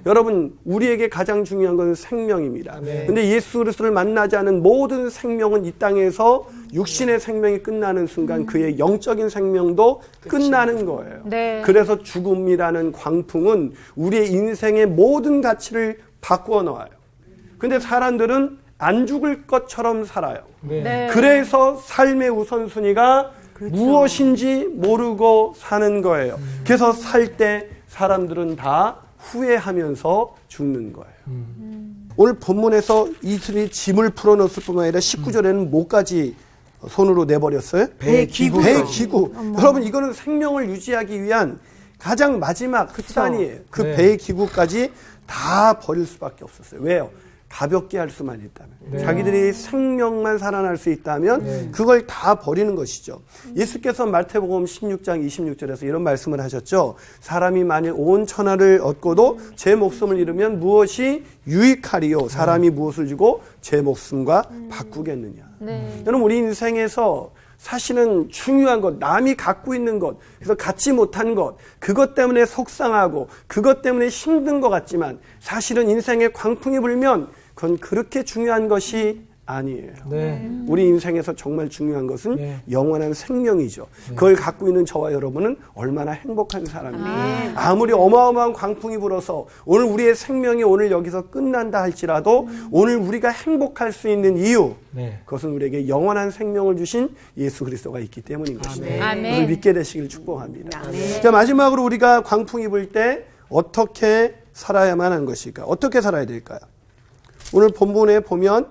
여러분 우리에게 가장 중요한 것은 생명입니다. 근데 예수 그리스도를 만나지 않은 모든 생명은 이 땅에서 육신의 생명이 끝나는 순간 그의 영적인 생명도 끝나는 거예요. 네. 그래서 죽음이라는 광풍은 우리의 인생의 모든 가치를 바꾸어 놓아요. 근데 사람들은 안 죽을 것처럼 살아요. 네. 그래서 삶의 우선순위가 무엇인지 모르고 사는 거예요. 그래서 살 때 사람들은 다 후회하면서 죽는 거예요. 오늘 본문에서 이슬이 짐을 풀어놓을 뿐만 아니라 19절에는 뭐까지 손으로 내버렸어요? 배기구. 배기구. 여러분 이거는 생명을 유지하기 위한 가장 마지막 수단이에요. 그 네. 배기구까지 다 버릴 수밖에 없었어요. 왜요? 가볍게 할 수만 있다면 자기들이 생명만 살아날 수 있다면 그걸 다 버리는 것이죠. 예수께서 마태복음 16장 26절에서 이런 말씀을 하셨죠. 사람이 만일 온 천하를 얻고도 제 목숨을 잃으면 무엇이 유익하리요? 사람이 무엇을 주고 제 목숨과 바꾸겠느냐. 네. 여러분 우리 인생에서 사실은 중요한 것, 남이 갖고 있는 것, 그래서 갖지 못한 것, 그것 때문에 속상하고 그것 때문에 힘든 것 같지만 사실은 인생에 광풍이 불면 그건 그렇게 중요한 것이 아니에요. 네. 우리 인생에서 정말 중요한 것은 네. 영원한 생명이죠. 그걸 갖고 있는 저와 여러분은 얼마나 행복한 사람이에요. 아무리 어마어마한 광풍이 불어서 오늘 우리의 생명이 오늘 여기서 끝난다 할지라도 오늘 우리가 행복할 수 있는 이유, 네. 그것은 우리에게 영원한 생명을 주신 예수 그리스도가 있기 때문인 것입니다. 아멘. 그걸 믿게 되시길 축복합니다. 자, 마지막으로 우리가 광풍이 불 때 어떻게 살아야만 하는 것일까? 어떻게 살아야 될까요? 오늘 본문에 보면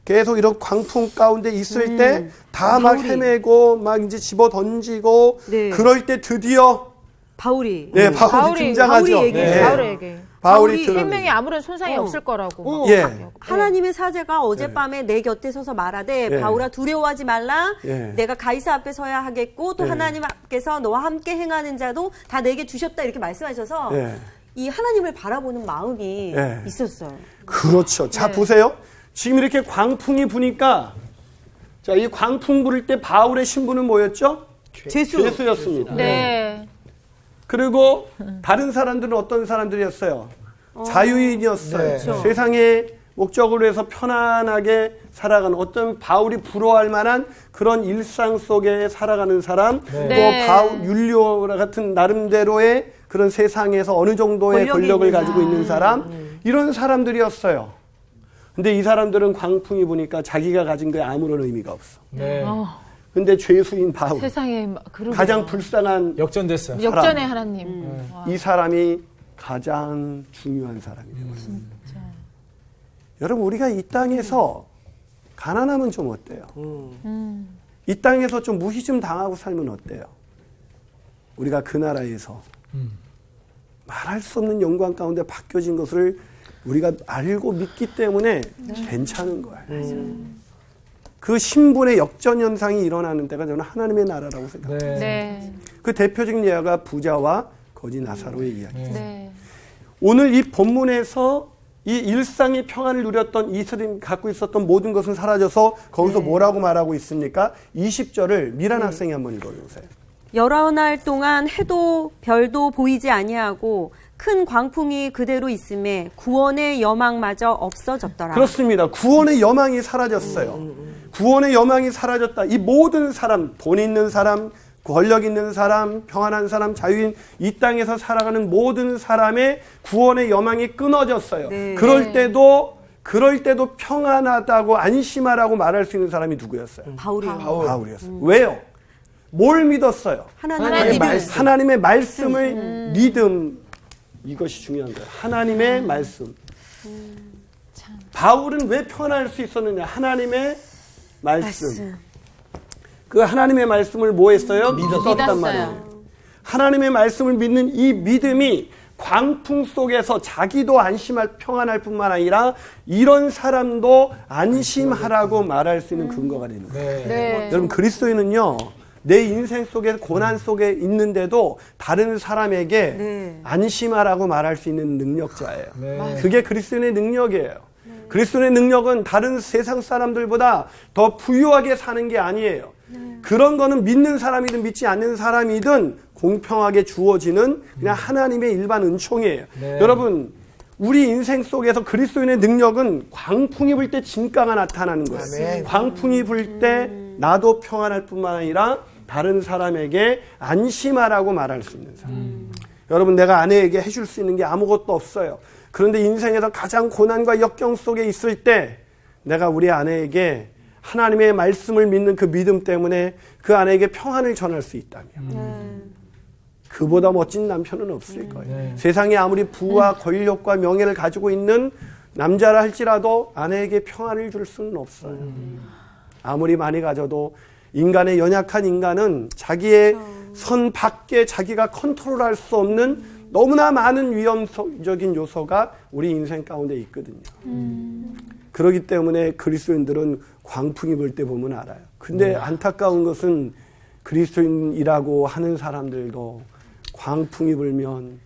계속 이런 광풍 가운데 있을 때 다 막 헤매고 막 이제 집어 던지고 네. 그럴 때 드디어 바울이. 네, 바울이 등장하죠. 바울이 얘기해요. 네. 바울에게 바울이 생명에 아무런 손상이 없을 거라고. 예. 하나님의 사제가 어젯밤에 내 곁에 서서 말하되 예. 바울아 두려워하지 말라. 예. 내가 가이사 앞에 서야 하겠고 또 예. 하나님 앞에서 너와 함께 행하는 자도 다 내게 주셨다 이렇게 말씀하셔서 예. 이 하나님을 바라보는 마음이 예. 있었어요. 그렇죠. 자, 보세요. 지금 이렇게 광풍이 부니까 자, 이 광풍 부를 때 바울의 신분은 뭐였죠? 죄수였습니다. 네. 그리고 다른 사람들은 어떤 사람들이었어요? 자유인이었어요. 네. 그렇죠. 세상의 목적으로 해서 편안하게 살아가는 어떤 바울이 부러워할 만한 그런 일상 속에 살아가는 사람, 네. 또 바울 율리오 같은 나름대로의 그런 세상에서 어느 정도의 권력을 가지고 있는 사람, 이런 사람들이었어요. 근데 이 사람들은 광풍이 부니까 자기가 가진 게 아무런 의미가 없어. 네. 근데 죄수인 바울, 세상에 그러게요. 가장 불쌍한 역전됐어요. 역전의 하나님. 와. 이 사람이 가장 중요한 사람이 되어요. 여러분 우리가 이 땅에서 가난하면 좀 어때요? 이 땅에서 좀 무시 좀 당하고 살면 어때요? 우리가 그 나라에서 말할 수 없는 영광 가운데 바뀌어진 것을 우리가 알고 믿기 때문에 괜찮은 거예요. 그 신분의 역전 현상이 일어나는 때가 저는 하나님의 나라라고 생각해요. 네. 네. 그 대표적인 예가 부자와 거지 나사로의 이야기예요. 네. 오늘 이 본문에서 이 일상의 평안을 누렸던 이스라엘이 갖고 있었던 모든 것은 사라져서 거기서 뭐라고 말하고 있습니까? 20절을 미란 학생이 한번 읽어주세요. 여러 날 동안 해도 별도 보이지 아니하고 큰 광풍이 그대로 있음에 구원의 여망마저 없어졌더라. 그렇습니다. 구원의 여망이 사라졌어요. 구원의 여망이 사라졌다. 이 모든 사람, 돈 있는 사람, 권력 있는 사람, 평안한 사람, 자유인, 이 땅에서 살아가는 모든 사람의 구원의 여망이 끊어졌어요. 네. 그럴 때도 평안하다고 안심하라고 말할 수 있는 사람이 누구였어요? 바울이요. 바울이었어요. 왜요? 뭘 믿었어요? 하나님의 말씀. 하나님의 말씀을 믿음. 이것이 중요한 거예요. 하나님의 말씀. 바울은 왜 편할 수 있었느냐? 하나님의 말씀. 그 하나님의 말씀을 뭐 했어요? 믿었단 말이에요. 하나님의 말씀을 믿는 이 믿음이 광풍 속에서 자기도 안심할 평안할 뿐만 아니라 이런 사람도 안심하라고 말할 수 있는 근거가 되는 거예요. 네. 여러분 그리스도인은요. 내 인생 속에 고난 속에 있는데도 다른 사람에게 안심하라고 말할 수 있는 능력자예요. 그게 그리스도인의 능력이에요. 그리스도인의 능력은 다른 세상 사람들보다 더 부유하게 사는 게 아니에요. 그런 거는 믿는 사람이든 믿지 않는 사람이든 공평하게 주어지는 그냥 하나님의 일반 은총이에요. 여러분 우리 인생 속에서 그리스도인의 능력은 광풍이 불 때 진가가 나타나는 거예요. 아멘. 광풍이 불 때 나도 평안할 뿐만 아니라 다른 사람에게 안심하라고 말할 수 있는 사람. 여러분 내가 아내에게 해줄 수 있는 게 아무것도 없어요. 그런데 인생에서 가장 고난과 역경 속에 있을 때 내가 우리 아내에게 하나님의 말씀을 믿는 그 믿음 때문에 그 아내에게 평안을 전할 수 있다면 그보다 멋진 남편은 없을 거예요. 세상에 아무리 부와 권력과 명예를 가지고 있는 남자라 할지라도 아내에게 평안을 줄 수는 없어요. 아무리 많이 가져도 인간의 연약한 인간은 자기의 선 밖에 자기가 컨트롤할 수 없는 너무나 많은 위험적인 요소가 우리 인생 가운데 있거든요. 그렇기 때문에 그리스도인들은 광풍이 불 때 보면 알아요. 근데 안타까운 것은 그리스도인이라고 하는 사람들도 광풍이 불면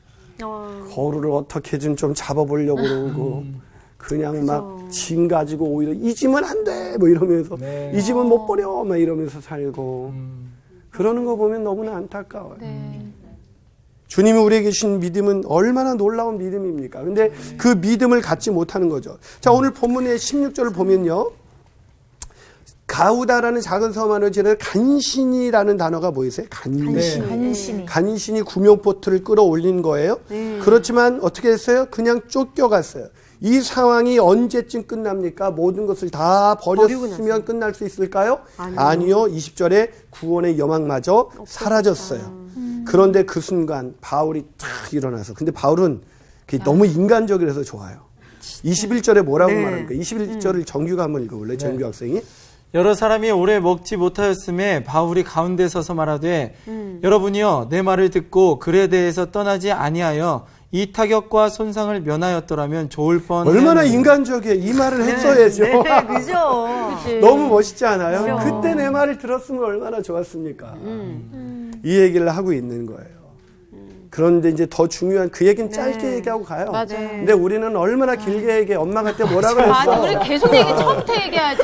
거루를 어떻게든 좀 잡아보려고 그러고 그냥 막 짐 가지고 오히려 이 집은 안 돼! 뭐 이러면서 이 집은 못 버려! 막 이러면서 살고 그러는 거 보면 너무나 안타까워요. 주님이 우리에게 주신 믿음은 얼마나 놀라운 믿음입니까? 근데 그 믿음을 갖지 못하는 거죠. 자, 오늘 본문의 16절을 보면요. 가우다라는 작은 섬 안을 지나 간신이라는 단어가 보이세요? 간신이 구명보트를 끌어올린 거예요. 그렇지만 어떻게 했어요? 그냥 쫓겨갔어요. 이 상황이 언제쯤 끝납니까? 모든 것을 다 버렸으면 끝날 수 있을까요? 아니요. 20절에 구원의 여망마저 사라졌어요. 그런데 그 순간 바울이 탁 일어나서 근데 바울은 너무 인간적이라서 좋아요. 21절에 뭐라고 말합니까? 21절을 정규가 한번 읽어볼래요? 정규 학생이. 여러 사람이 오래 먹지 못하였음에 바울이 가운데 서서 말하되 여러분이여 내 말을 듣고 글에 대해서 떠나지 아니하여 이 타격과 손상을 면하였더라면 좋을 뻔. 얼마나 인간적이에요. 이 말을 했어야죠. 그죠. 너무 멋있지 않아요? 그때 내 말을 들었으면 얼마나 좋았습니까? 이 얘기를 하고 있는 거예요. 그런데 이제 더 중요한 그 얘기는 짧게 얘기하고 가요. 맞아요. 근데 우리는 얼마나 길게 얘기해. 엄마가 그때 뭐라 그랬어? 맞아, 우리 계속 처음부터 얘기하지.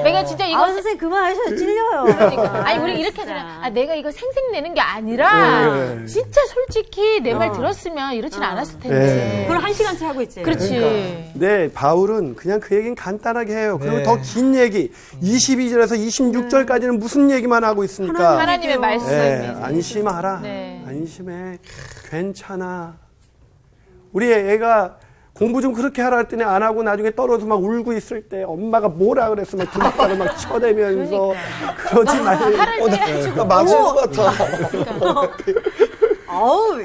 내가 진짜 이거 선생님 그만하셔도 찔려요. 그러니까. 아니 우리 이렇게 하잖아. 내가 이거 생색내는 게 아니라 진짜 솔직히 내 말 들었으면 이렇진 않았을 텐데. 그걸 1시간째 하고 있지. 그렇지. 네, 바울은 그냥 그 얘기는 간단하게 해요. 그리고 더 긴 얘기 22절에서 26절까지는 무슨 얘기만 하고 있습니까? 하나님의 말씀이. 안심하라. 네. 안심해. 괜찮아. 우리 애가 공부 좀 그렇게 하라 했더니 안 하고 나중에 떨어져서 막 울고 있을 때 엄마가 뭐라 그랬어 막 두둑다를 막 쳐대면서 그러지 말고 맞을 것 같아. 아우,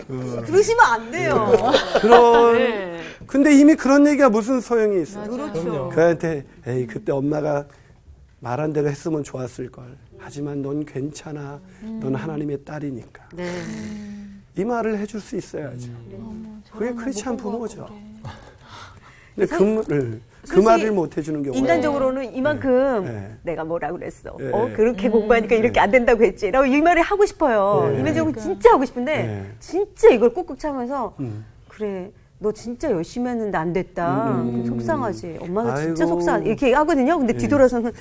그러시면 안 돼요. 근데 이미 그런 얘기가 무슨 소용이 있어요. 그렇죠. 그한테 에이 그때 엄마가 말한 대로 했으면 좋았을 걸. 하지만 넌 괜찮아. 넌 하나님의 딸이니까. 이 말을 해줄 수 있어야죠. 그게 크리스찬 부모죠. 근데 그 말을 못 해주는 경우가 인간적으로는 이만큼 네. 내가 뭐라 그랬어. 네. 그렇게 공부하니까 이렇게 안 된다고 했지. 라고 이 말을 하고 싶어요. 네. 인간적으로 진짜 하고 싶은데 네. 진짜 이걸 꾹꾹 참으면서 그래. 너 진짜 열심히 했는데 안 됐다. 속상하지. 엄마가 진짜 아이고. 속상하지. 이렇게 하거든요. 근데 뒤돌아서는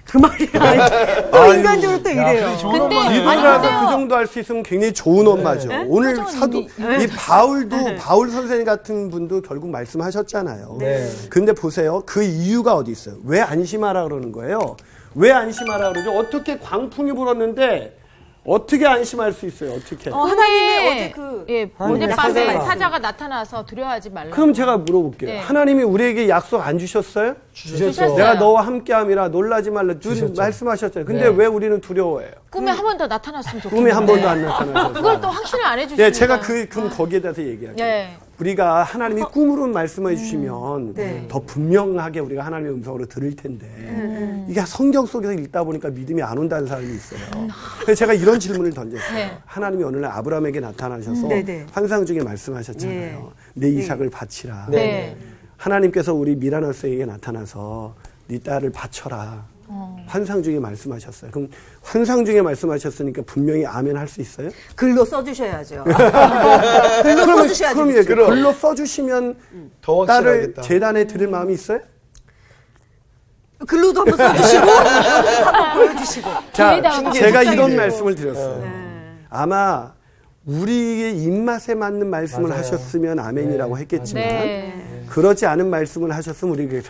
그 말이 아니지. 또 인간적으로 또 이래요. 근데 이분이라도 그 정도 할 수 있으면 굉장히 좋은 엄마죠. 오늘 사도 이 바울도 바울 선생님 같은 분도 결국 말씀하셨잖아요. 근데 보세요. 그 이유가 어디 있어요? 왜 안심하라 그러는 거예요? 왜 안심하라 그러죠? 어떻게 광풍이 불었는데 어떻게 안심할 수 있어요? 어떻게? 하나님이 어제 그 예, 하나님의 어젯밤에 사자가 사자가 나타나서 두려워하지 말라. 그럼 제가 물어볼게요. 네. 하나님이 우리에게 약속 안 주셨어요? 주셨어요. 내가 너와 함께함이라 놀라지 말라. 말씀하셨잖아요. 근데 왜 우리는 두려워해요? 꿈에 한 번 더 나타났으면 좋겠는데. 꿈에 한 번도 안 나타나셔서. 그걸 또 확신을 안 해주시니까. 예, 제가 그럼 거기에 대해서 얘기할게요. 예. 우리가 하나님이 꿈으로 말씀해 주시면 네. 더 분명하게 우리가 하나님의 음성으로 들을 텐데 이게 성경 속에서 읽다 보니까 믿음이 안 온다는 사람이 있어요. 그래서 제가 이런 질문을 던졌어요. 네. 하나님이 어느 날 아브라함에게 나타나셔서 네네. 환상 중에 말씀하셨잖아요. 내 이삭을 바치라. 네. 하나님께서 우리 미라나스에게 나타나서 네 딸을 바쳐라. 환상 중에 말씀하셨어요. 그럼 환상 중에 말씀하셨으니까 분명히 아멘 할 수 있어요? 글로 써주셔야죠. 글로 써주셔야죠. 그럼 예, 글로 써주시면 더 딸을 확실하겠다. 재단에 드릴 마음이 있어요? 글로도 한번 써주시고 한번 보여주시고. 자, 기회다가 제가 갑자기 이런 되고. 말씀을 드렸어요. 아마 우리의 입맛에 맞는 말씀을 맞아요. 하셨으면 아멘이라고 했겠지만 네. 그렇지 않은 말씀을 하셨으면 우리에게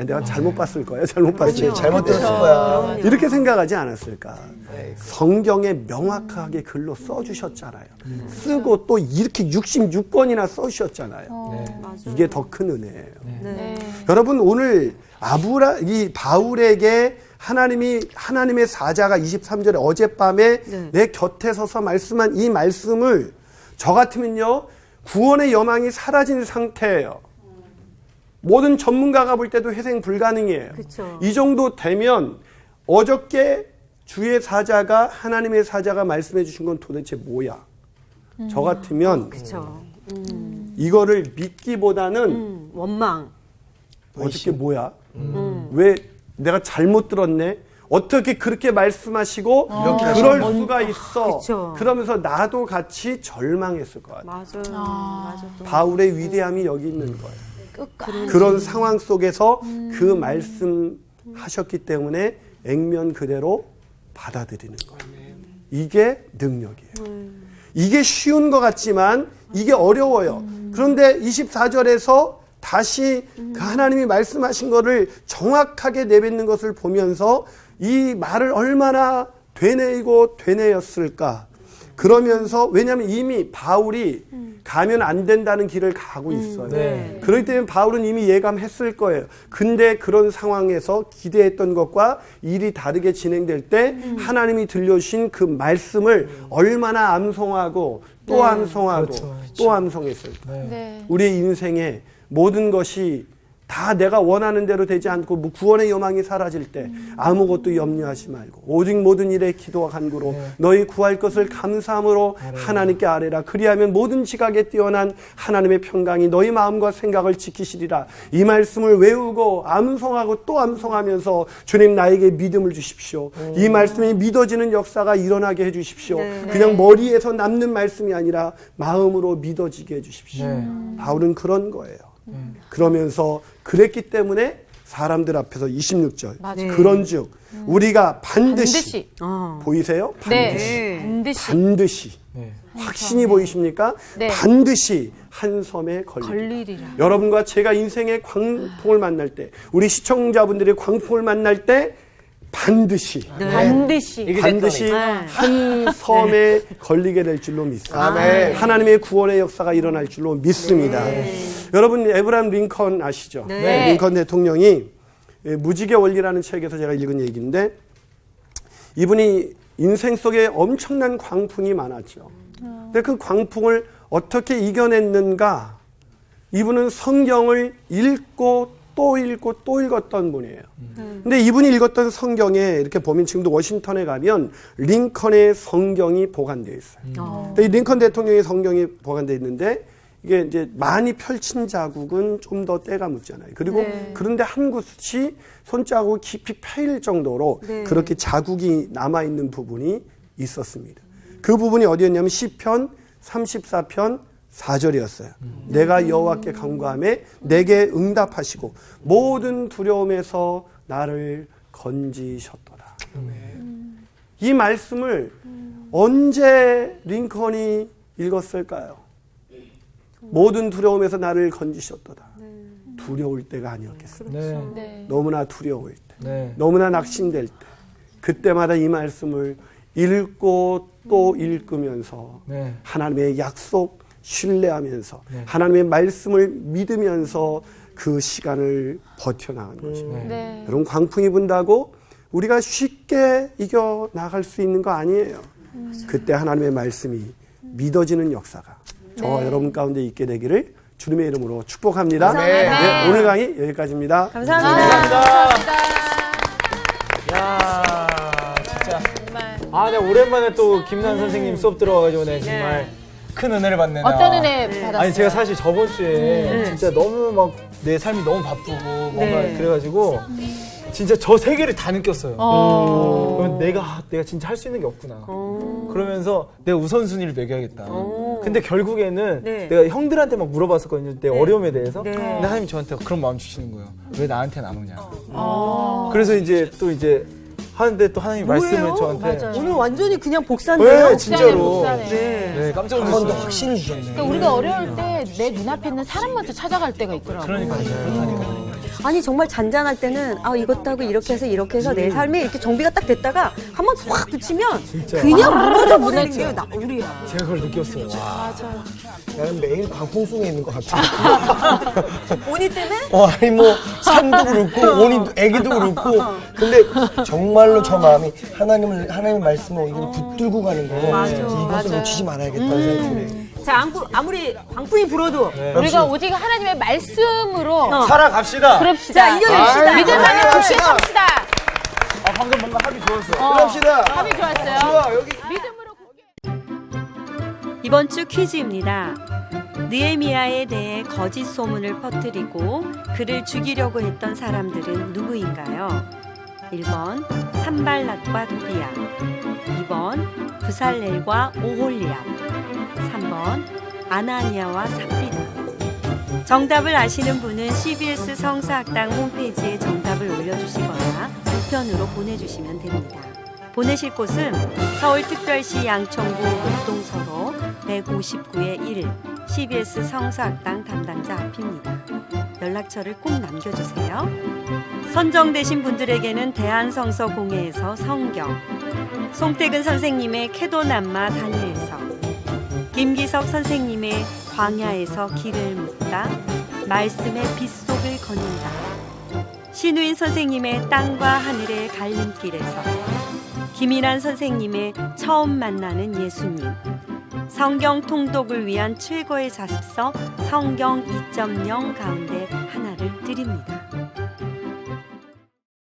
내가 잘못 봤을 거야. 잘못 봤을 그렇지, 거야. 잘못 들었을 거야. 이렇게 생각하지 않았을까? 네. 성경에 명확하게 글로 써주셨잖아요. 쓰고 또 이렇게 66권이나 써주셨잖아요. 이게 더 큰 은혜예요. 네. 여러분 오늘 이 바울에게 하나님의 사자가 23절에 어젯밤에 내 곁에 서서 말씀한 이 말씀을 저 같으면요 구원의 여망이 사라진 상태예요. 모든 전문가가 볼 때도 회생 불가능이에요. 그쵸. 이 정도 되면 어저께 주의 사자가 하나님의 사자가 말씀해 주신 건 도대체 뭐야? 저 같으면 그렇죠. 이거를 믿기보다는 원망. 어저께 뭐야? 왜 내가 잘못 들었네? 어떻게 그렇게 말씀하시고 그럴 수가 있어? 그쵸. 그러면서 나도 같이 절망했을 것 같아요. 맞아요. 맞아. 또. 바울의 위대함이 여기 있는 거예요. 끝까지. 그런 상황 속에서 그 말씀하셨기 때문에 액면 그대로 받아들이는 거예요. 이게 능력이에요. 이게 쉬운 것 같지만 이게 어려워요. 그런데 24절에서 다시 그 하나님이 말씀하신 거를 정확하게 내뱉는 것을 보면서 이 말을 얼마나 되뇌었을까. 그러면서 왜냐하면 이미 바울이 가면 안 된다는 길을 가고 있어요. 네. 그렇기 때문에 바울은 이미 예감했을 거예요. 근데 그런 상황에서 기대했던 것과 일이 다르게 진행될 때 하나님이 들려주신 그 말씀을 얼마나 암송하고 또 암송하고 그렇죠. 또 암송했을까. 네. 우리의 인생에 모든 것이 다 내가 원하는 대로 되지 않고 뭐 구원의 여망이 사라질 때 아무것도 염려하지 말고 오직 모든 일에 기도와 간구로 너희 구할 것을 감사함으로 하나님께 아뢰라. 그리하면 모든 지각에 뛰어난 하나님의 평강이 너희 마음과 생각을 지키시리라. 이 말씀을 외우고 암송하고 또 암송하면서 주님 나에게 믿음을 주십시오. 이 말씀이 믿어지는 역사가 일어나게 해주십시오. 그냥 머리에서 남는 말씀이 아니라 마음으로 믿어지게 해주십시오. 바울은 그런 거예요. 그러면서 그랬기 때문에 사람들 앞에서 26절 맞아요. 그런즉 우리가 반드시 보이세요? 네. 반드시. 반드시 네. 확신이 보이십니까? 네. 반드시 한 섬에 걸리리라. 여러분과 제가 인생의 광풍을 만날 때 우리 시청자분들이 광풍을 만날 때 반드시 반드시. 반드시 한 섬에 걸리게 될 줄로 믿습니다. 아멘. 하나님의 구원의 역사가 일어날 줄로 믿습니다. 여러분 에브라임 링컨 아시죠? 네. 링컨 대통령이 무지개 원리라는 책에서 제가 읽은 얘기인데 이분이 인생 속에 엄청난 광풍이 많았죠. 근데 그 광풍을 어떻게 이겨냈는가? 이분은 성경을 읽고 또 읽고 또 읽었던 분이에요. 근데 이분이 읽었던 성경에 이렇게 보면 지금도 워싱턴에 가면 링컨의 성경이 보관되어 있어요. 근데 이 링컨 대통령의 성경이 보관되어 있는데 이게 이제 많이 펼친 자국은 좀 더 때가 묻잖아요. 그리고 그런데 한 곳이 손자국 깊이 패일 정도로 그렇게 자국이 남아있는 부분이 있었습니다. 그 부분이 어디였냐면 시편 34편 4절이었어요. 내가 여호와께 간구하매 내게 응답하시고 모든 두려움에서 나를 건지셨도다. 이 말씀을 언제 링컨이 읽었을까요? 모든 두려움에서 나를 건지셨도다. 두려울 때가 아니었겠습니까? 네. 네. 너무나 두려울 때, 네. 너무나 낙심될 때, 그때마다 이 말씀을 읽고 또 읽으면서 네. 하나님의 약속 신뢰하면서 네. 하나님의 말씀을 믿으면서 그 시간을 버텨나가는 것입니다. 네. 여러분 광풍이 분다고 우리가 쉽게 이겨나갈 수 있는 거 아니에요. 그때 하나님의 말씀이 믿어지는 역사가 저와 여러분 가운데 있게 되기를 주님의 이름으로 축복합니다. 네, 오늘 강의 여기까지입니다. 감사합니다. 야, 진짜. 아, 내가 오랜만에 또 김난 선생님 수업 들어와가지고 내가 정말 큰 은혜를 받네. 어떤 은혜 받았어요? 아니 제가 사실 저번 주에 진짜 너무 막 내 삶이 너무 바쁘고 뭔가 그래가지고 진짜 저 세계를 다 느꼈어요. 그러면 내가 진짜 할 수 있는 게 없구나. 그러면서 내가 우선순위를 매겨야겠다. 근데 결국에는 네. 내가 형들한테 막 물어봤었거든요. 내 어려움에 대해서. 네. 근데 하나님이 저한테 그런 마음 주시는 거예요. 왜 나한테는 안 오냐. 그래서 이제 하는데 또 하나님이 말씀을 저한테. 오늘 완전히 그냥 복사인데요? 네, 진짜로. 복사네. 네, 깜짝 한 번 더 놀랐어요. 확신을 주셨네. 그러니까 우리가 어려울 때 내 눈앞에 있는 사람 먼저 찾아갈 때가 있더라고요. 그러니까요. 그렇다니까요. 아니 정말 잔잔할 때는 이것도 하고 이렇게 해서 내 삶에 이렇게 정비가 딱 됐다가 한번 확 붙이면 그냥 무너져 버리는 게 우리야. 제가 그걸 느꼈어요. 와. 나는 매일 광풍 속에 있는 것 같아. 본인 때문에? 아니 뭐 산도 그렇고 온이도 애기도 그렇고 근데 정말로 저 마음이 하나님의 말씀을 오늘 붙들고 가는 거 이것을 놓치지 말아야겠다는 생각이 들어요. 자 아무리 광풍이 불어도 우리가 오직 하나님의 말씀으로 살아갑시다. 그럽시다. 자 이겨냅시다. 믿음만을 굳게 섭시다. 방금 뭔가 합이 좋았어. 그럽시다. 합이 좋았어요. 좋아 여기. 믿음으로 굳게. 이번 주 퀴즈입니다. 느헤미야에 대해 거짓 소문을 퍼뜨리고 그를 죽이려고 했던 사람들은 누구인가요? 1번 산발랏과 도비야, 2번 브살렐과 오홀리압, 3번 아나니아와 삽비다. 정답을 아시는 분은 CBS 성사학당 홈페이지에 정답을 올려주시거나 우편으로 보내주시면 됩니다. 보내실 곳은 서울특별시 양천구 목동서로 159의 1 CBS 성사학당 담당자 앞입니다. 연락처를 꼭 남겨주세요. 선정되신 분들에게는 대한성서공회에서 성경, 송태근 선생님의 캐도남마 다니엘서, 김기석 선생님의 광야에서 길을 묻다, 말씀의 빗속을 걷는다, 신우인 선생님의 땅과 하늘의 갈림길에서, 김인환 선생님의 처음 만나는 예수님, 성경 통독을 위한 최고의 자습서 성경 2.0 가운데 하나를 드립니다.